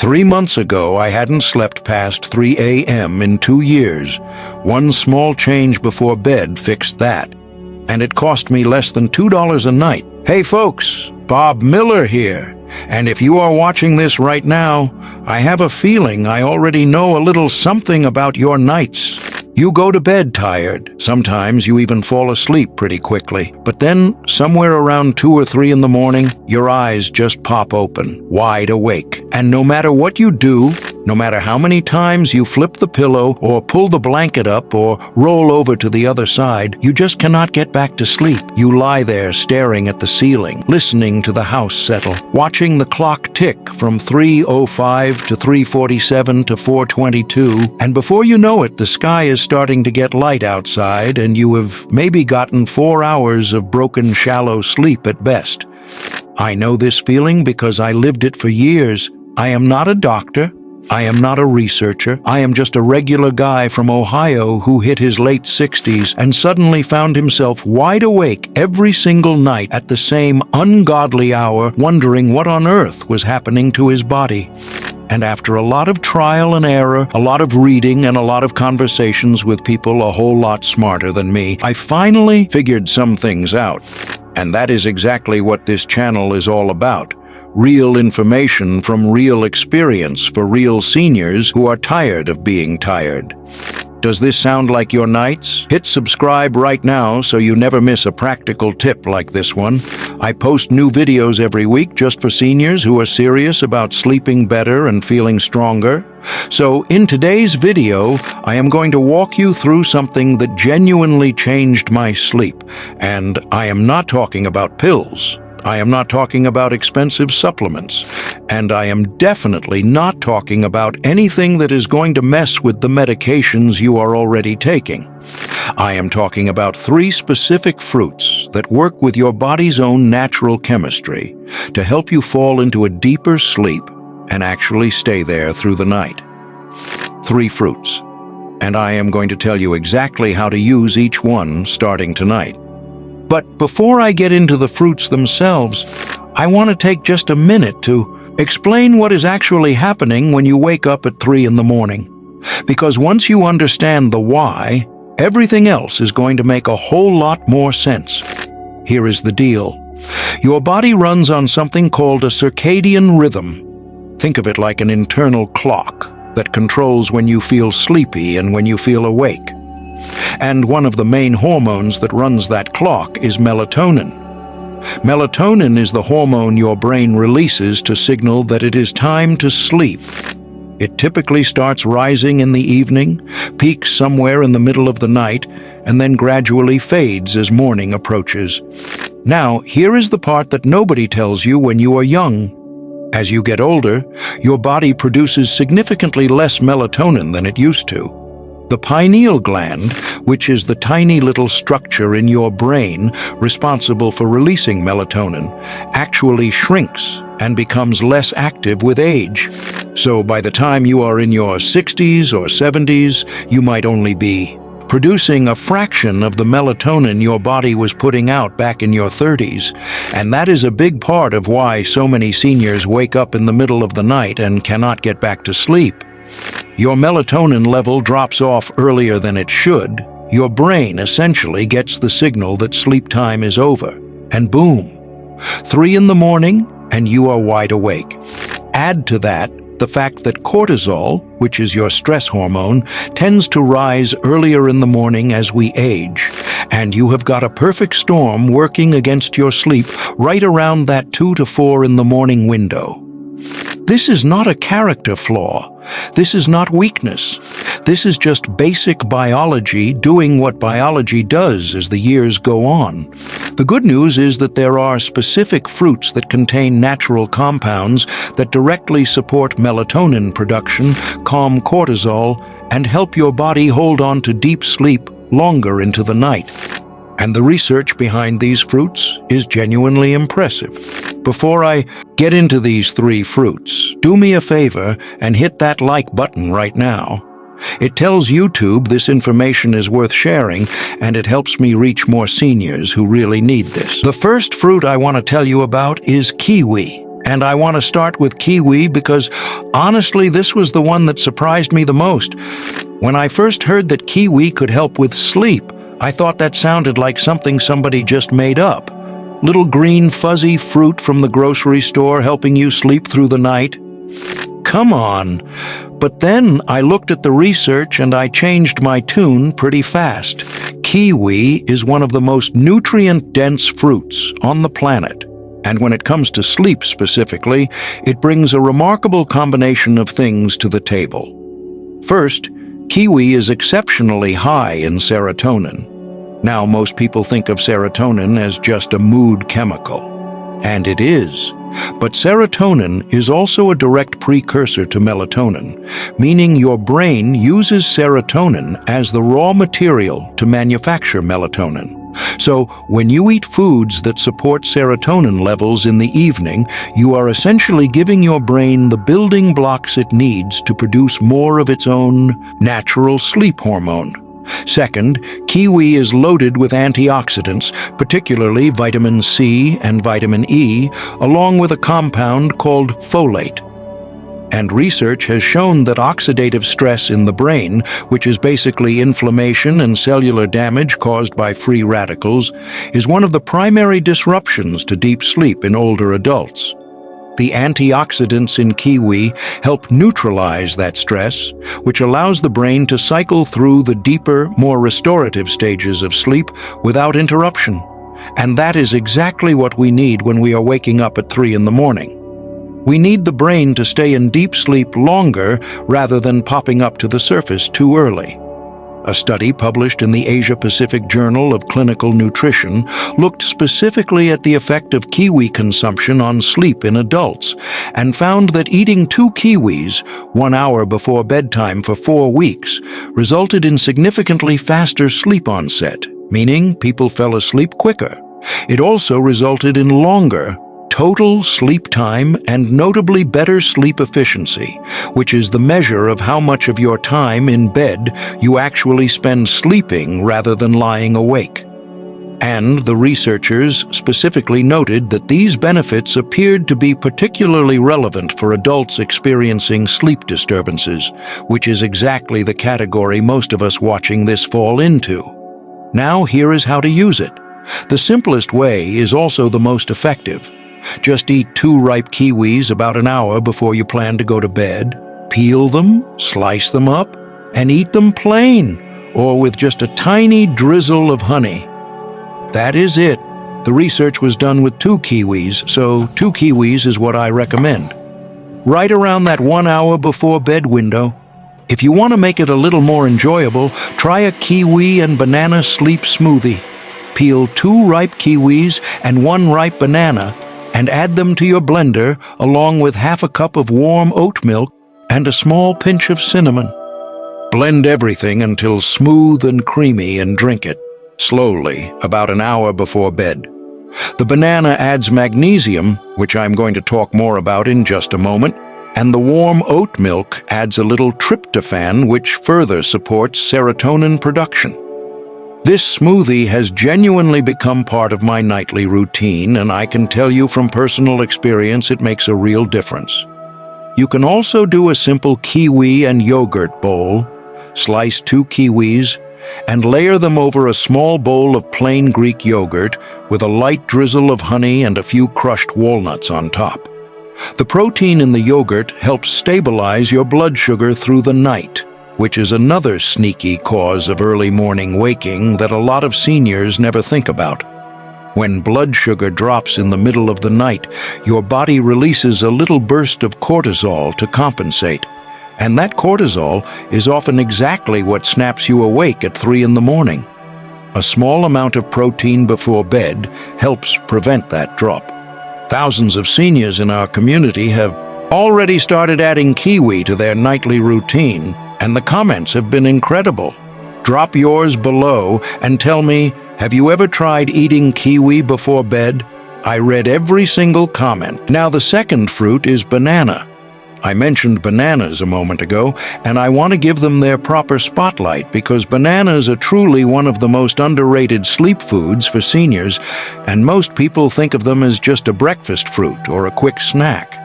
3 months ago, I hadn't slept past 3 a.m. in 2 years. One small change before bed fixed that. And it cost me less than $2 a night. Hey folks, Bob Miller here. And if you are watching this right now, I have a feeling I already know a little something about your nights. You go to bed tired. Sometimes you even fall asleep pretty quickly. But then, somewhere around 2 or 3 in the morning, your eyes just pop open, wide awake. And no matter what you do, no matter how many times you flip the pillow or pull the blanket up or roll over to the other side, you just cannot get back to sleep. You lie there staring at the ceiling, listening to the house settle, watching the clock tick from 3:05 to 3:47 to 4:22, and before you know it, the sky is starting to get light outside and you have maybe gotten 4 hours of broken, shallow sleep at best. I know this feeling because I lived it for years. I am not a doctor. I am not a researcher. I am just a regular guy from Ohio who hit his late 60s and suddenly found himself wide awake every single night at the same ungodly hour, wondering what on earth was happening to his body. And after a lot of trial and error, a lot of reading, and a lot of conversations with people a whole lot smarter than me, I finally figured some things out. And that is exactly what this channel is all about. Real information from real experience for real seniors who are tired of being tired. Does this sound like your nights? Hit subscribe right now so you never miss a practical tip like this one. I post new videos every week just for seniors who are serious about sleeping better and feeling stronger. So in today's video, I am going to walk you through something that genuinely changed my sleep. And I am not talking about pills. I am not talking about expensive supplements, and I am definitely not talking about anything that is going to mess with the medications you are already taking. I am talking about 3 specific fruits that work with your body's own natural chemistry to help you fall into a deeper sleep and actually stay there through the night. 3 fruits, and I am going to tell you exactly how to use each one starting tonight. But before I get into the fruits themselves, I want to take just a minute to explain what is actually happening when you wake up at 3 in the morning. Because once you understand the why, everything else is going to make a whole lot more sense. Here is the deal. Your body runs on something called a circadian rhythm. Think of it like an internal clock that controls when you feel sleepy and when you feel awake. And one of the main hormones that runs that clock is melatonin. Melatonin is the hormone your brain releases to signal that it is time to sleep. It typically starts rising in the evening, peaks somewhere in the middle of the night, and then gradually fades as morning approaches. Now, here is the part that nobody tells you when you are young. As you get older, your body produces significantly less melatonin than it used to. The pineal gland, which is the tiny little structure in your brain responsible for releasing melatonin, actually shrinks and becomes less active with age. So by the time you are in your 60s or 70s, you might only be producing a fraction of the melatonin your body was putting out back in your 30s. And that is a big part of why so many seniors wake up in the middle of the night and cannot get back to sleep. Your melatonin level drops off earlier than it should. Your brain essentially gets the signal that sleep time is over. And boom, 3 in the morning and you are wide awake. Add to that the fact that cortisol, which is your stress hormone, tends to rise earlier in the morning as we age. And you have got a perfect storm working against your sleep right around that 2 to 4 in the morning window. This is not a character flaw. This is not weakness. This is just basic biology doing what biology does as the years go on. The good news is that there are specific fruits that contain natural compounds that directly support melatonin production, calm cortisol, and help your body hold on to deep sleep longer into the night. And the research behind these fruits is genuinely impressive. Before I get into these 3 fruits, do me a favor and hit that like button right now. It tells YouTube this information is worth sharing, and it helps me reach more seniors who really need this. The first fruit I want to tell you about is kiwi. And I want to start with kiwi because, honestly, this was the one that surprised me the most. When I first heard that kiwi could help with sleep, I thought that sounded like something somebody just made up. Little green fuzzy fruit from the grocery store helping you sleep through the night? Come on. But then I looked at the research and I changed my tune pretty fast. Kiwi is one of the most nutrient-dense fruits on the planet. And when it comes to sleep specifically, it brings a remarkable combination of things to the table. First, kiwi is exceptionally high in serotonin. Now, most people think of serotonin as just a mood chemical. And it is. But serotonin is also a direct precursor to melatonin, meaning your brain uses serotonin as the raw material to manufacture melatonin. So, when you eat foods that support serotonin levels in the evening, you are essentially giving your brain the building blocks it needs to produce more of its own natural sleep hormone. Second, kiwi is loaded with antioxidants, particularly vitamin C and vitamin E, along with a compound called folate. And research has shown that oxidative stress in the brain, which is basically inflammation and cellular damage caused by free radicals, is one of the primary disruptions to deep sleep in older adults. The antioxidants in kiwi help neutralize that stress, which allows the brain to cycle through the deeper, more restorative stages of sleep without interruption. And that is exactly what we need when we are waking up at 3 in the morning. We need the brain to stay in deep sleep longer rather than popping up to the surface too early. A study published in the Asia-Pacific Journal of Clinical Nutrition looked specifically at the effect of kiwi consumption on sleep in adults and found that eating 2 kiwis 1 hour before bedtime for 4 weeks resulted in significantly faster sleep onset, meaning people fell asleep quicker. It also resulted in longer total sleep time and notably better sleep efficiency, which is the measure of how much of your time in bed you actually spend sleeping rather than lying awake. And the researchers specifically noted that these benefits appeared to be particularly relevant for adults experiencing sleep disturbances, which is exactly the category most of us watching this fall into. Now here is how to use it. The simplest way is also the most effective. Just eat 2 ripe kiwis about an hour before you plan to go to bed. Peel them, slice them up, and eat them plain, or with just a tiny drizzle of honey. That is it. The research was done with 2 kiwis, so 2 kiwis is what I recommend. Right around that 1 hour before bed window. If you want to make it a little more enjoyable, try a kiwi and banana sleep smoothie. Peel 2 ripe kiwis and 1 ripe banana, and add them to your blender along with half a cup of warm oat milk and a small pinch of cinnamon. Blend everything until smooth and creamy and drink it, slowly, about an hour before bed. The banana adds magnesium, which I'm going to talk more about in just a moment, and the warm oat milk adds a little tryptophan, which further supports serotonin production. This smoothie has genuinely become part of my nightly routine, and I can tell you from personal experience it makes a real difference. You can also do a simple kiwi and yogurt bowl. Slice 2 kiwis and layer them over a small bowl of plain Greek yogurt with a light drizzle of honey and a few crushed walnuts on top. The protein in the yogurt helps stabilize your blood sugar through the night, which is another sneaky cause of early morning waking that a lot of seniors never think about. When blood sugar drops in the middle of the night, your body releases a little burst of cortisol to compensate. And that cortisol is often exactly what snaps you awake at 3 in the morning. A small amount of protein before bed helps prevent that drop. Thousands of seniors in our community have already started adding kiwi to their nightly routine, and the comments have been incredible. Drop yours below and tell me, have you ever tried eating kiwi before bed? I read every single comment. Now the second fruit is banana. I mentioned bananas a moment ago, and I want to give them their proper spotlight because bananas are truly one of the most underrated sleep foods for seniors, and most people think of them as just a breakfast fruit or a quick snack.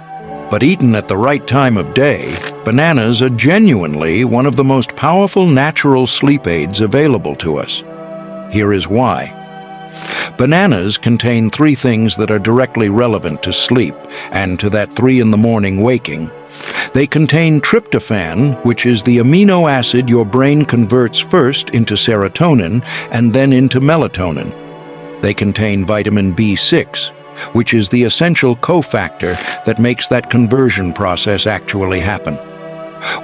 But eaten at the right time of day, bananas are genuinely one of the most powerful natural sleep aids available to us. Here is why. Bananas contain 3 things that are directly relevant to sleep and to that 3 in the morning waking. They contain tryptophan, which is the amino acid your brain converts first into serotonin and then into melatonin. They contain vitamin B6, which is the essential cofactor that makes that conversion process actually happen.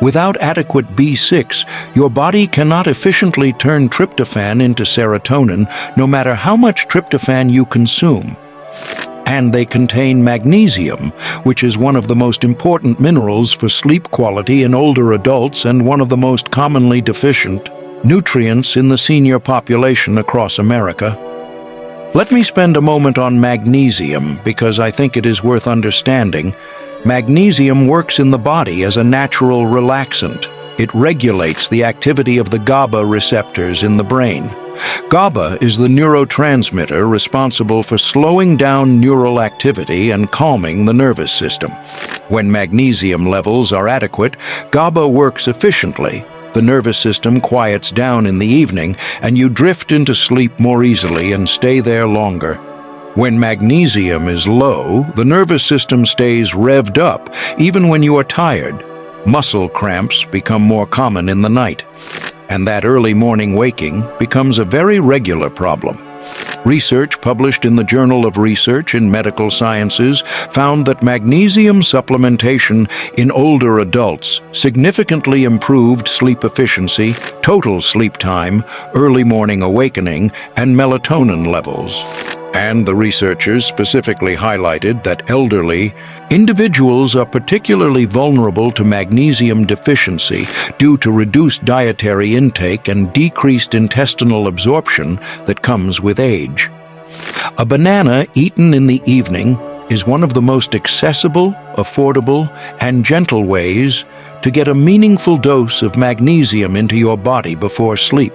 Without adequate B6, your body cannot efficiently turn tryptophan into serotonin, no matter how much tryptophan you consume. And they contain magnesium, which is one of the most important minerals for sleep quality in older adults and one of the most commonly deficient nutrients in the senior population across America. Let me spend a moment on magnesium because I think it is worth understanding. Magnesium works in the body as a natural relaxant. It regulates the activity of the GABA receptors in the brain. GABA is the neurotransmitter responsible for slowing down neural activity and calming the nervous system. When magnesium levels are adequate, GABA works efficiently. The nervous system quiets down in the evening, and you drift into sleep more easily and stay there longer. When magnesium is low, the nervous system stays revved up, even when you are tired. Muscle cramps become more common in the night, and that early morning waking becomes a very regular problem. Research published in the Journal of Research in Medical Sciences found that magnesium supplementation in older adults significantly improved sleep efficiency, total sleep time, early morning awakening, and melatonin levels. And the researchers specifically highlighted that elderly individuals are particularly vulnerable to magnesium deficiency due to reduced dietary intake and decreased intestinal absorption that comes with age. A banana eaten in the evening is one of the most accessible, affordable, and gentle ways to get a meaningful dose of magnesium into your body before sleep.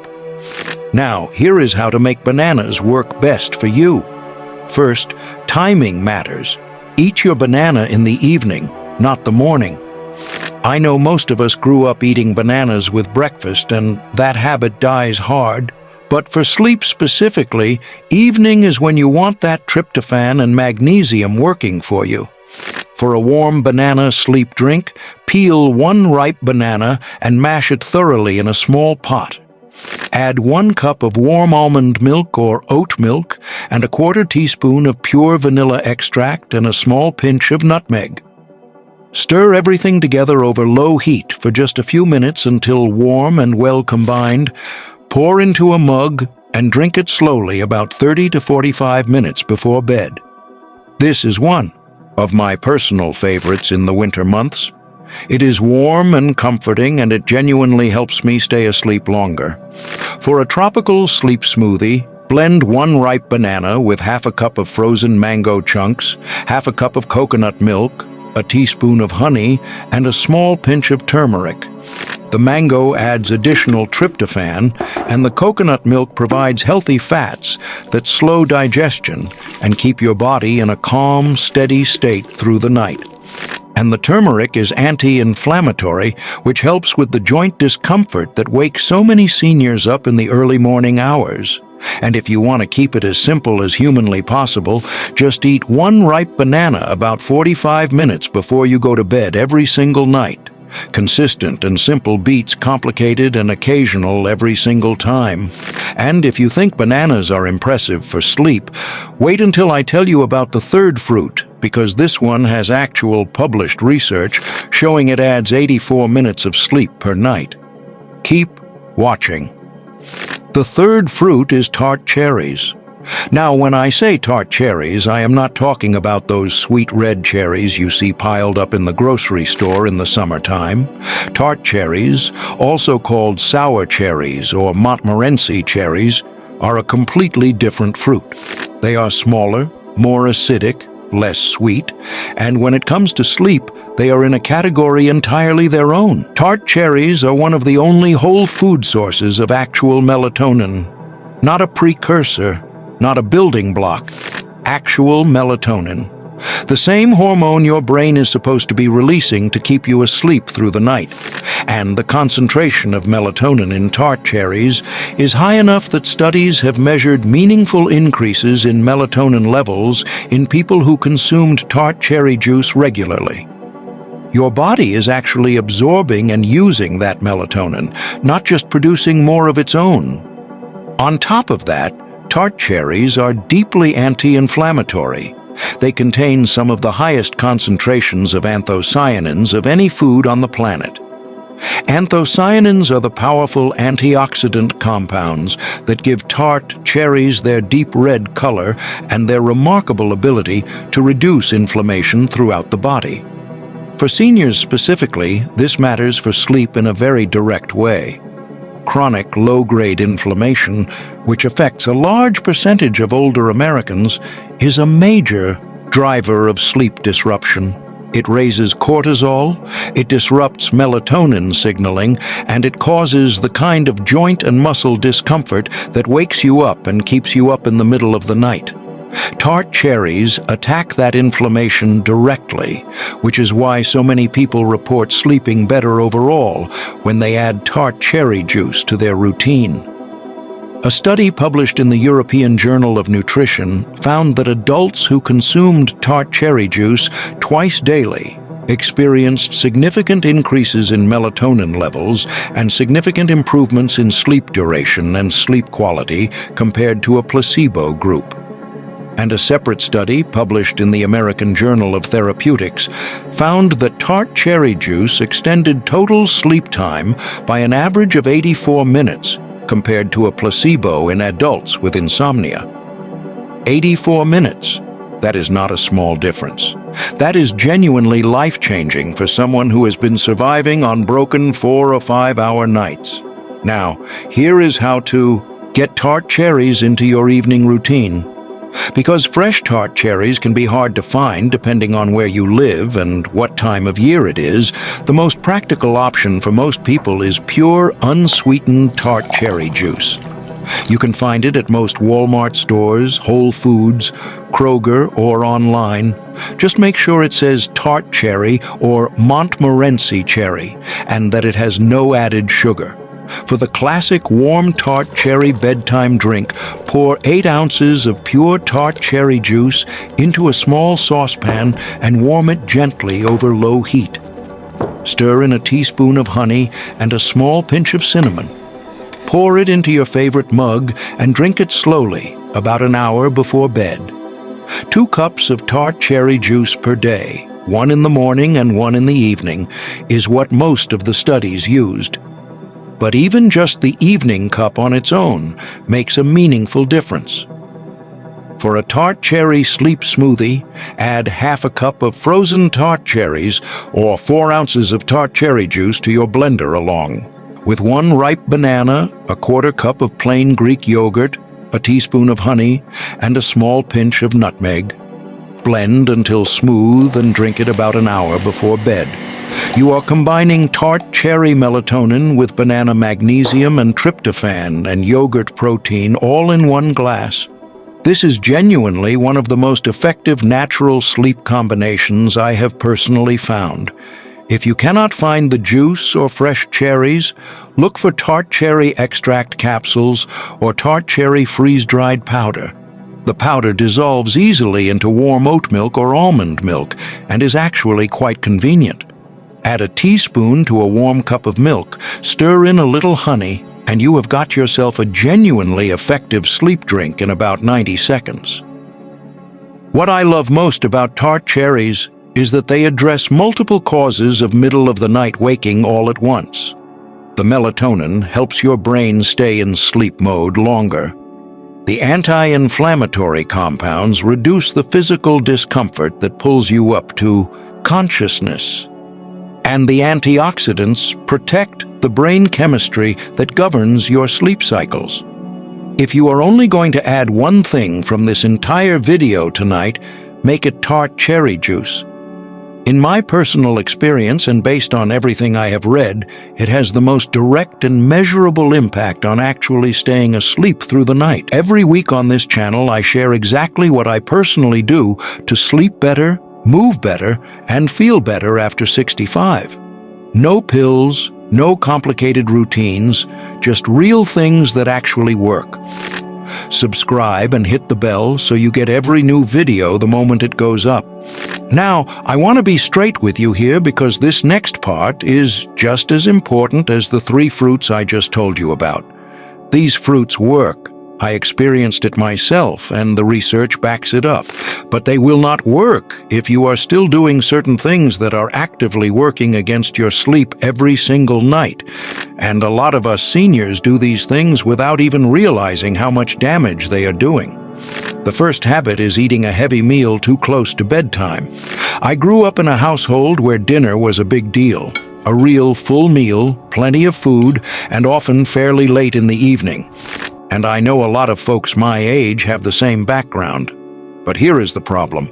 Now, here is how to make bananas work best for you. First, timing matters. Eat your banana in the evening, not the morning. I know most of us grew up eating bananas with breakfast, and that habit dies hard. But for sleep specifically, evening is when you want that tryptophan and magnesium working for you. For a warm banana sleep drink, peel 1 ripe banana and mash it thoroughly in a small pot. Add 1 cup of warm almond milk or oat milk and a 1/4 teaspoon of pure vanilla extract and a small pinch of nutmeg. Stir everything together over low heat for just a few minutes until warm and well combined. Pour into a mug and drink it slowly about 30 to 45 minutes before bed. This is one of my personal favorites in the winter months. It is warm and comforting, and it genuinely helps me stay asleep longer. For a tropical sleep smoothie, blend 1 ripe banana with 1/2 cup of frozen mango chunks, 1/2 cup of coconut milk, a teaspoon of honey, and a small pinch of turmeric. The mango adds additional tryptophan, and the coconut milk provides healthy fats that slow digestion and keep your body in a calm, steady state through the night. And the turmeric is anti-inflammatory, which helps with the joint discomfort that wakes so many seniors up in the early morning hours. And if you want to keep it as simple as humanly possible, just eat 1 ripe banana about 45 minutes before you go to bed every single night. Consistent and simple beats complicated and occasional every single time. And if you think bananas are impressive for sleep, wait until I tell you about the 3rd fruit, because this one has actual published research showing it adds 84 minutes of sleep per night. Keep watching. The 3rd fruit is tart cherries. Now, when I say tart cherries, I am not talking about those sweet red cherries you see piled up in the grocery store in the summertime. Tart cherries, also called sour cherries or Montmorency cherries, are a completely different fruit. They are smaller, more acidic, less sweet, and when it comes to sleep, They are in a category entirely their own. Tart cherries are one of the only whole food sources of actual melatonin. Not a precursor, not a building block. Actual melatonin. The same hormone your brain is supposed to be releasing to keep you asleep through the night. And the concentration of melatonin in tart cherries is high enough that studies have measured meaningful increases in melatonin levels in people who consumed tart cherry juice regularly. Your body is actually absorbing and using that melatonin, not just producing more of its own. On top of that, tart cherries are deeply anti-inflammatory. They contain some of the highest concentrations of anthocyanins of any food on the planet. Anthocyanins are the powerful antioxidant compounds that give tart cherries their deep red color and their remarkable ability to reduce inflammation throughout the body. For seniors specifically, this matters for sleep in a very direct way. Chronic low-grade inflammation, which affects a large percentage of older Americans, is a major driver of sleep disruption. It raises cortisol, it disrupts melatonin signaling, and it causes the kind of joint and muscle discomfort that wakes you up and keeps you up in the middle of the night. Tart cherries attack that inflammation directly, which is why so many people report sleeping better overall when they add tart cherry juice to their routine. A study published in the European Journal of Nutrition found that adults who consumed tart cherry juice twice daily experienced significant increases in melatonin levels and significant improvements in sleep duration and sleep quality compared to a placebo group. And a separate study published in the American Journal of Therapeutics found that tart cherry juice extended total sleep time by an average of 84 minutes compared to a placebo in adults with insomnia. 84 minutes. That is not a small difference. That is genuinely life-changing for someone who has been surviving on broken 4 or 5 hour nights. Now, here is how to get tart cherries into your evening routine. Because fresh tart cherries can be hard to find depending on where you live and what time of year it is, the most practical option for most people is pure, unsweetened tart cherry juice. You can find it at most Walmart stores, Whole Foods, Kroger, or online. Just make sure it says Tart Cherry or Montmorency Cherry, and that it has no added sugar. For the classic warm tart cherry bedtime drink, pour 8 ounces of pure tart cherry juice into a small saucepan and warm it gently over low heat. Stir in a teaspoon of honey and a small pinch of cinnamon. Pour it into your favorite mug and drink it slowly, about an hour before bed. 2 cups of tart cherry juice per day, 1 in the morning and 1 in the evening, is what most of the studies used. But even just the evening cup on its own makes a meaningful difference. For a tart cherry sleep smoothie, add half a cup of frozen tart cherries or 4 ounces of tart cherry juice to your blender along with 1 ripe banana, a 1/4 cup of plain Greek yogurt, a teaspoon of honey, and a small pinch of nutmeg. Blend until smooth and drink it about an hour before bed. You are combining tart cherry melatonin with banana magnesium and tryptophan and yogurt protein all in 1 glass. This is genuinely one of the most effective natural sleep combinations I have personally found. If you cannot find the juice or fresh cherries, look for tart cherry extract capsules or tart cherry freeze-dried powder. The powder dissolves easily into warm oat milk or almond milk and is actually quite convenient. Add a teaspoon to a warm cup of milk, stir in a little honey, and you have got yourself a genuinely effective sleep drink in about 90 seconds. What I love most about tart cherries is that they address multiple causes of middle-of-the-night waking all at once. The melatonin helps your brain stay in sleep mode longer. The anti-inflammatory compounds reduce the physical discomfort that pulls you up to consciousness. And the antioxidants protect the brain chemistry that governs your sleep cycles. If you are only going to add one thing from this entire video tonight, make it tart cherry juice. In my personal experience and based on everything I have read, it has the most direct and measurable impact on actually staying asleep through the night. Every week on this channel, I share exactly what I personally do to sleep better, move better, and feel better after 65. No pills, no complicated routines, just real things that actually work. Subscribe and hit the bell so you get every new video the moment it goes up. Now, I want to be straight with you here because this next part is just as important as the 3 fruits I just told you about. These fruits work. I experienced it myself, and the research backs it up. But they will not work if you are still doing certain things that are actively working against your sleep every single night. And a lot of us seniors do these things without even realizing how much damage they are doing. The first habit is eating a heavy meal too close to bedtime. I grew up in a household where dinner was a big deal. A real full meal, plenty of food, and often fairly late in the evening. And I know a lot of folks my age have the same background. But here is the problem.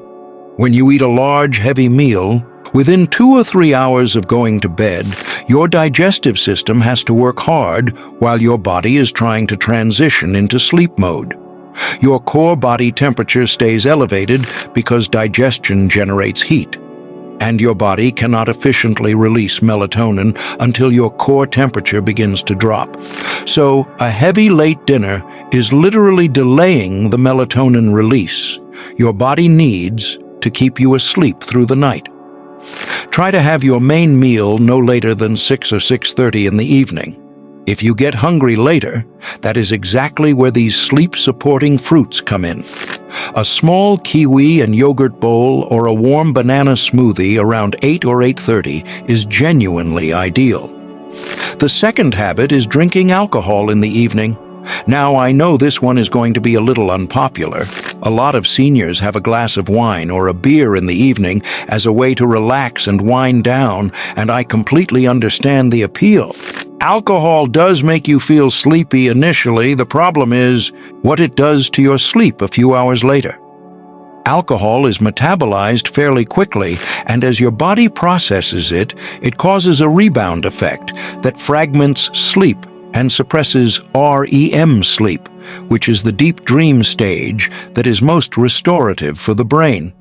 When you eat a large, heavy meal, within 2 or 3 hours of going to bed, your digestive system has to work hard while your body is trying to transition into sleep mode. Your core body temperature stays elevated because digestion generates heat. And your body cannot efficiently release melatonin until your core temperature begins to drop. So, a heavy late dinner is literally delaying the melatonin release your body needs to keep you asleep through the night. Try to have your main meal no later than 6 or 6:30 in the evening. If you get hungry later, that is exactly where these sleep-supporting fruits come in. A small kiwi and yogurt bowl or a warm banana smoothie around 8 or 8:30 is genuinely ideal. The second habit is drinking alcohol in the evening. Now, I know this one is going to be a little unpopular. A lot of seniors have a glass of wine or a beer in the evening as a way to relax and wind down, and I completely understand the appeal. Alcohol does make you feel sleepy initially. The problem is what it does to your sleep a few hours later. Alcohol is metabolized fairly quickly, and as your body processes it, it causes a rebound effect that fragments sleep and suppresses REM sleep, which is the deep dream stage that is most restorative for the brain.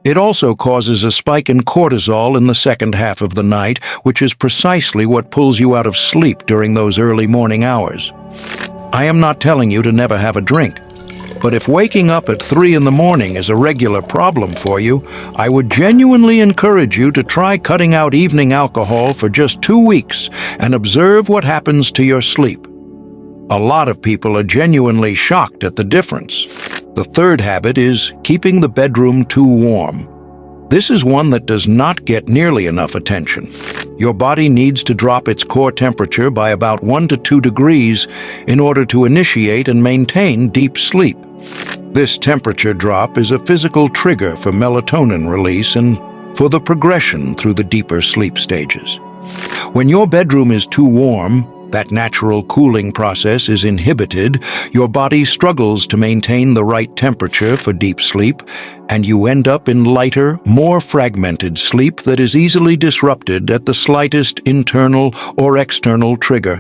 It also causes a spike in cortisol in the second half of the night, which is precisely what pulls you out of sleep during those early morning hours. I am not telling you to never have a drink, but if waking up at 3 in the morning is a regular problem for you, I would genuinely encourage you to try cutting out evening alcohol for just 2 weeks and observe what happens to your sleep. A lot of people are genuinely shocked at the difference. The third habit is keeping the bedroom too warm. This is one that does not get nearly enough attention. Your body needs to drop its core temperature by about 1 to 2 degrees in order to initiate and maintain deep sleep. This temperature drop is a physical trigger for melatonin release and for the progression through the deeper sleep stages. When your bedroom is too warm, that natural cooling process is inhibited, your body struggles to maintain the right temperature for deep sleep, and you end up in lighter, more fragmented sleep that is easily disrupted at the slightest internal or external trigger.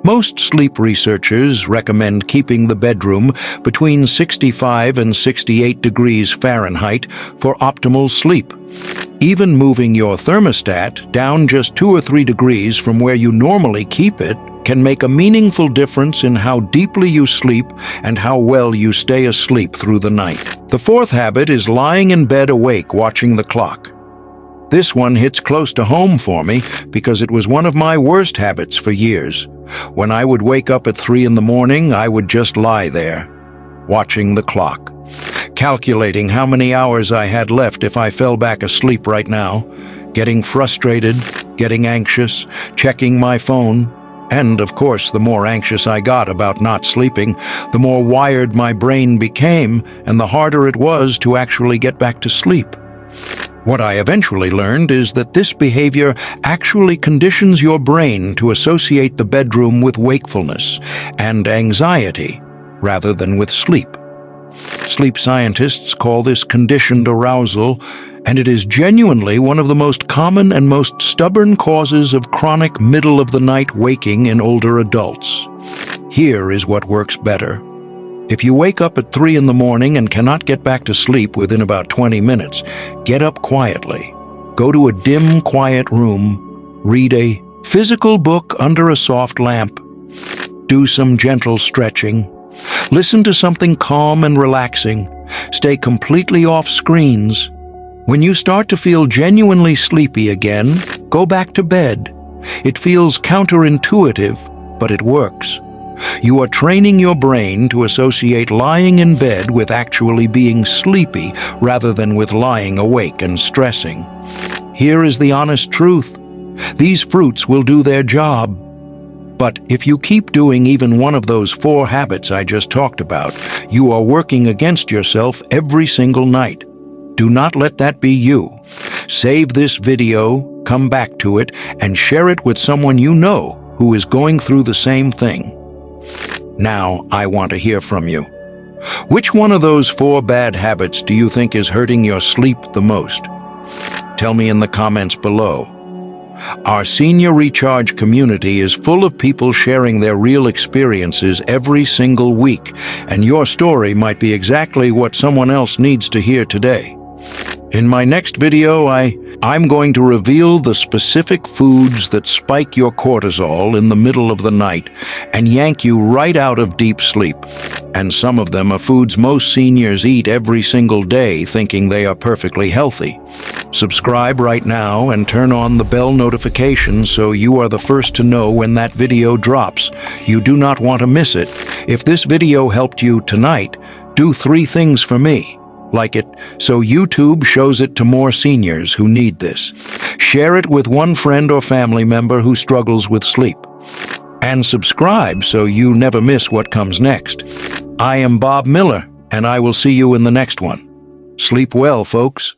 Most sleep researchers recommend keeping the bedroom between 65 and 68 degrees Fahrenheit for optimal sleep. Even moving your thermostat down just 2 or 3 degrees from where you normally keep it can make a meaningful difference in how deeply you sleep and how well you stay asleep through the night. The fourth habit is lying in bed awake watching the clock. This one hits close to home for me because it was one of my worst habits for years. When I would wake up at 3 in the morning, I would just lie there, watching the clock, calculating how many hours I had left if I fell back asleep right now, getting frustrated, getting anxious, checking my phone. And, of course, the more anxious I got about not sleeping, the more wired my brain became and the harder it was to actually get back to sleep. What I eventually learned is that this behavior actually conditions your brain to associate the bedroom with wakefulness and anxiety rather than with sleep. Sleep scientists call this conditioned arousal, and it is genuinely one of the most common and most stubborn causes of chronic middle-of-the-night waking in older adults. Here is what works better. If you wake up at 3 in the morning and cannot get back to sleep within about 20 minutes, get up quietly. Go to a dim, quiet room. Read a physical book under a soft lamp. Do some gentle stretching. Listen to something calm and relaxing. Stay completely off screens. When you start to feel genuinely sleepy again, go back to bed. It feels counterintuitive, but it works. You are training your brain to associate lying in bed with actually being sleepy rather than with lying awake and stressing. Here is the honest truth. These fruits will do their job. But if you keep doing even one of those 4 habits I just talked about, you are working against yourself every single night. Do not let that be you. Save this video, come back to it, and share it with someone you know who is going through the same thing. Now, I want to hear from you. Which one of those 4 bad habits do you think is hurting your sleep the most? Tell me in the comments below. Our Senior Recharge community is full of people sharing their real experiences every single week, and your story might be exactly what someone else needs to hear today. In my next video, I'm going to reveal the specific foods that spike your cortisol in the middle of the night and yank you right out of deep sleep. And some of them are foods most seniors eat every single day thinking they are perfectly healthy. Subscribe right now and turn on the bell notification so you are the first to know when that video drops. You do not want to miss it. If this video helped you tonight, do 3 things for me. Like it so YouTube shows it to more seniors who need this. Share it with one friend or family member who struggles with sleep. And subscribe so you never miss what comes next. I am Bob Miller, and I will see you in the next one. Sleep well, folks.